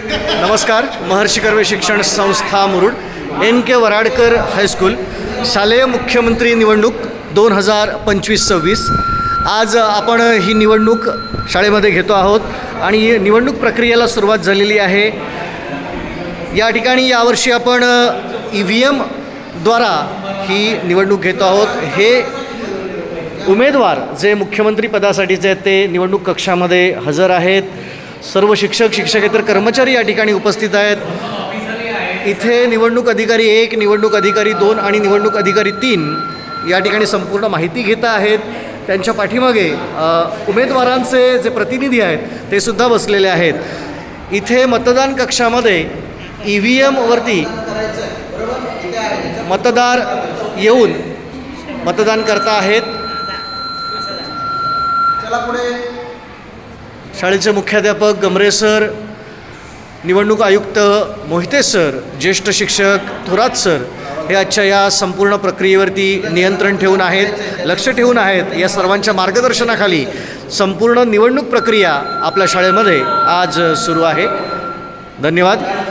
नमस्कार. महर्षी कर्वे शिक्षण संस्था मुरुड, NK वराडकर हायस्कूल, शालेय मुख्यमंत्री निवडणूक 2025-26. आज आपण ही निवडणूक शाळेमध्ये घेतो आहोत आणि निवडणूक प्रक्रियेला सुरुवात झालेली आहे. या ठिकाणी यावर्षी आपण EVM द्वारा ही निवडणूक घेतो आहोत. हे उमेदवार जे मुख्यमंत्री पदासाठीचे आहेत ते निवडणूक कक्षामध्ये हजर आहेत. सर्व शिक्षक, शिक्षकेतर कर्मचारी या ठिकाणी उपस्थित आहेत. इथे निवडणूक अधिकारी 1, निवडणूक अधिकारी 2 आणि निवडणूक अधिकारी 3 या ठिकाणी संपूर्ण माहिती घेत आहेत. त्यांच्या पाठीमागे उमेदवारांचे जे प्रतिनिधी आहेत ते सुद्धा बसलेले आहेत. इथे मतदान कक्षामध्ये EVMवरती मतदार येऊन मतदान करता आहेत. शाळेचे मुख्याध्यापक गमरे सर, निवडणूक आयुक्त मोहिते सर, ज्येष्ठ शिक्षक थोरात सर हे आजच्या या संपूर्ण प्रक्रियेवरती नियंत्रण ठेवून आहेत, लक्ष ठेवून आहेत. या सर्वांच्या मार्गदर्शनाखाली संपूर्ण निवडणूक प्रक्रिया आपल्या शाळेमध्ये आज सुरू आहे. धन्यवाद.